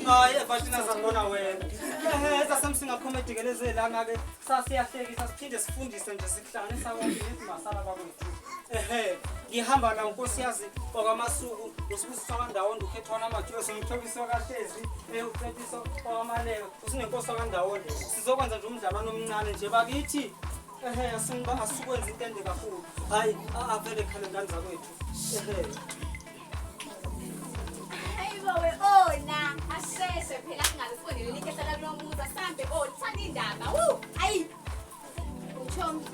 Hayi efathina sambona wena. Sasamsinga comedy keleze lana ke sasiyahlekisa siphinde sifundise nje sikuhlanganisa konke nithi masala bakwethu. Ngihamba la unkosiyazi kwaMasuku usibusisa kandawo ndokhethwa namajosi umthobisa kaHlezi ucethiso kwaMaleko usinenkosi kandawo nje sizokwenza nje umdlalano omncane nje bakithi asinba asukwenza into ende kakhulu hayi avele khalendani zakwethu Hayibo ona asheshe phela singaze sifondele likhehla la kulomuzi asambe thanda indaba hayi uchomi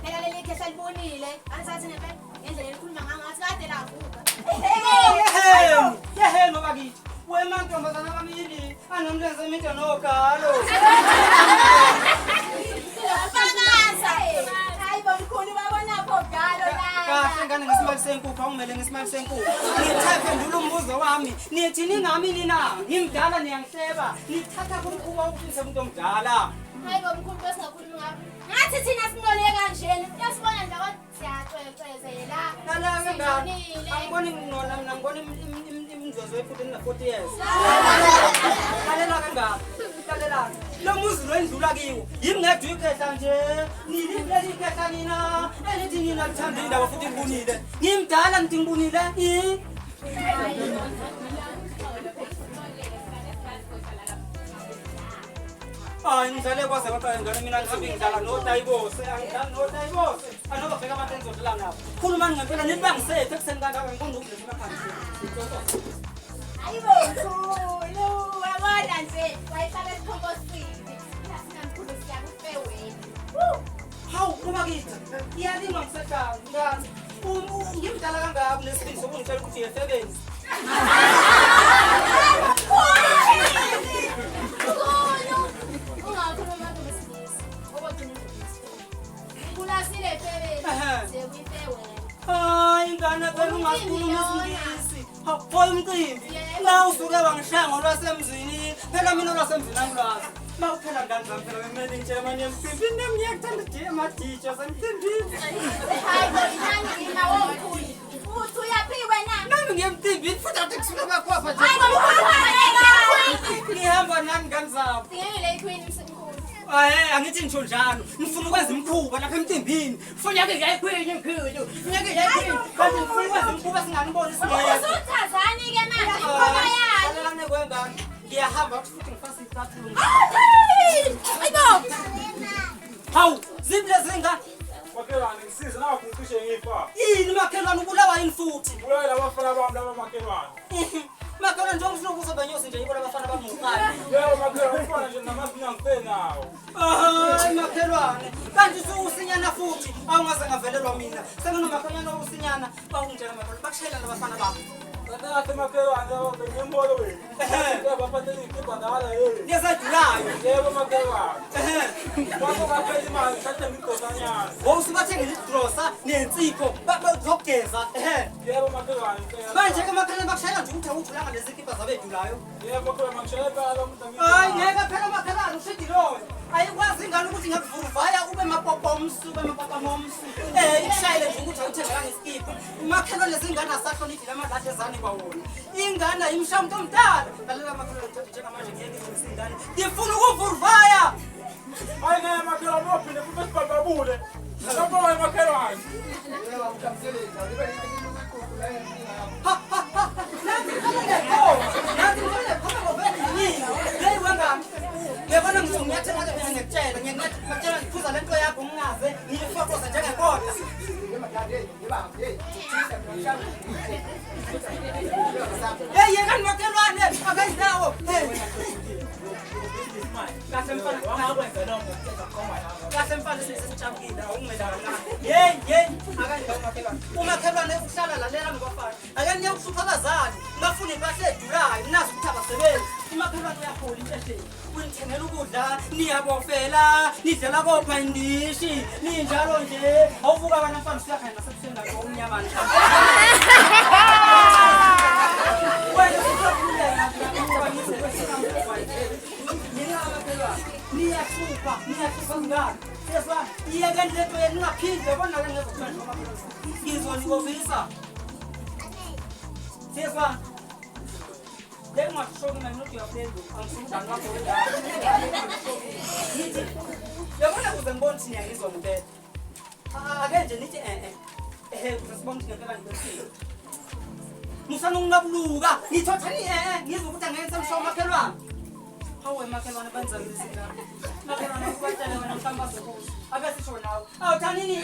phela leli khehla libonile angisathi ngempela ngendlela elikhuluma ngathi kade lavuka yehelo bakithi wemantombazana kamili anomlenze iminto nogalo hayibo mkhulu babonapho galo la kahle ngane ngesimali senkukhu awungimele ngesimali senkukhu ngithaphendula umbuzo wami nithi ningami nina ngimdala niyangihleba nithatha kumkhuba ukufisa umuntu omdala hayibo mkhulu besingakhulumi ngapha ngathi thina sibone kanjena uyasibona nje kodwa siyacwecwezela lala ngani angiboni ngona mina ngibona imindlozo efuthi na 40 years lalela kangaka lalela lo muzi lo endlula kiwo yimi ngedwa ikhehla nje nilileli ikhehla nina elithi nina lithanda indaba futhi ngibunile ngimdala ngithi ngibunile ngidlale kwaze kwaqala ngane mina ngihambe ngidlala nodayibose angidlali nodayibose anoba fika abantu engizodlala nabo khuluma ngempela nibangisethe ekuseni kangaka ngikho ukudla emakhaya hayibo mkhulu wabona nje wayihlala esikhongosini sinamkhulu siyakufe wena hawu kuba kithi iyalima ngisehlala ngani ngimdala kangaka kunesibili sokungitshela ukuthi yesebenzi hayi ingane phela ungakhuluma isingisi hawu umcimbi la usuke wangishaya lwasemzini phela mina lwasemzini angilwazi mawuphela ngani zami phela kumele ngitshele manje emcimbini nami ngiyakuthanda nje amaditsha semcimbini hayibo inani nawo mkhulu uthi uyaphiwe na nami ngiyemcimbini futhi athi kusuka bakwapha nje hayibo mkhulu ngihamba nani ngani zabo ngeke iqueen mkhulu angithi ngisho njalo ngifuna ukwenza imkhuba lapha emcimbini ngifuna ke yayikhwenya emkhulu ngeke yayikhwenya kanti ngifuna ukwenza imkhuba singaniboni singeke usuthazani ke manje ikhona yani lana kwengane ngiyahamba futhi ngifasa icathulu hayibo hawu zimle zinga makhelwane ngisize nawe ngicishe ngifa yini makhelwane ubulawa yini futhi ubulawa labafana bami laba makhelwane makhelwane nje ngifuna ukuzoba nyosi nje yibo labafana bami ngqala yebo makhelwane ufana nje namazinga ngisenawo makhelwane kanti usinyana futhi awungaze ngavelelwa mina senginomakhelwane usinyana bawungitshela makhelwane bakushayela labafana bami Kata makhelwane ngembolo wena yebo baphathele ikibandala ngiyazadulayo yebo makhelwane kwakho kaphela imali thatha ngidosanyana wawusubathengela idrosa nensipho zokugeza yebo makhelwane manje ke makhelwane bakushayela nje ukuthi awuthulanga lezi kipa zabedulayo yebo makhelwane ngishayela phela umuntu hayi ngeke phela makhelwane ushidilone ayikwazi ingane ukuthi ngakuvuruvaya ube mapopomsu ube mapopomsu ishayele nje ukuthi awuthengela ngeskipa makhelwane lezingane asahloniphi lamadlade ezane kwawona ingane imsha umuntu omdala lalela makhelwane njengamanje ngiyeke ngizingane ngifuna ukuvuruvaya hayi ngeke makhelwane ophinde futhi sibababule ngapha makhelwane ngiyabona ngiyathenga mina ngiyakutshela ngiyakutshela ngiphuza lento yakho ngingaze ngiyifotoza njengekota yekani makhelwane akayidawo kahle mfana sesijabulile awungimelana yeyi akangidawo makhelwane umakhelwane uhlala lalela ngibafana ake niyakuhlupha abazali bafuna impahla edulayo nazi ukuthi abasebenzi umakhelwane uyahola intehleni unithengela ukudla niyabofela nidlela kopha indishi ninjalo nje awuvuka abana mfana siyakhanya nasekuseni lakho umnyamana wena usakhuleka niyahlupa ngani siyazwana iyeke lento yenu ningaphinde bona le ngezokuthanda ngizonibovisa siyazwana Lek ngasho mina ngithi uyafunda angifundani wakho la. Ngithi yabona kuze ngibone ukuthi ngiyizwa ngempela. Ake nje nithi kuze sibone ukuthi ngempela ngibesile. Musana ungabuluka ngithothani ngizwe ukuthi angenza umsho makhelwane. Hawe makhelwane benza izinto. Makhelwane kubatshela wena mhlamba zokuza. Abesisho nawe. Awuthanini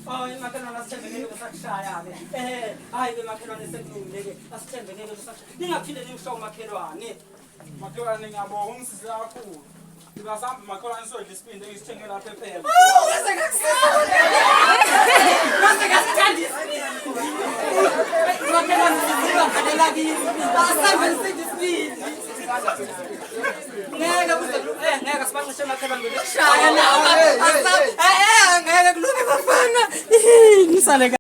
Hayi makhelwane asithembekele besakushaya ke. Hayi ke makhelwane sekulungile asithembekele besakushaya. Ningaphinde nimsho makhelwane. Makhelwane ngiyabonga ungisize kakhulu. Ngibasamba makhelwane sodla isipindi engisithenge lapha ephela. Bese ngasithandisa. Makhelwane siziba khalela kimi. Asambe ngisindisipindi. Ngeke kuze ngeke sibanqishe makhelwane ngokushaya nawe. Ngeke kulunge bafana. Ngisale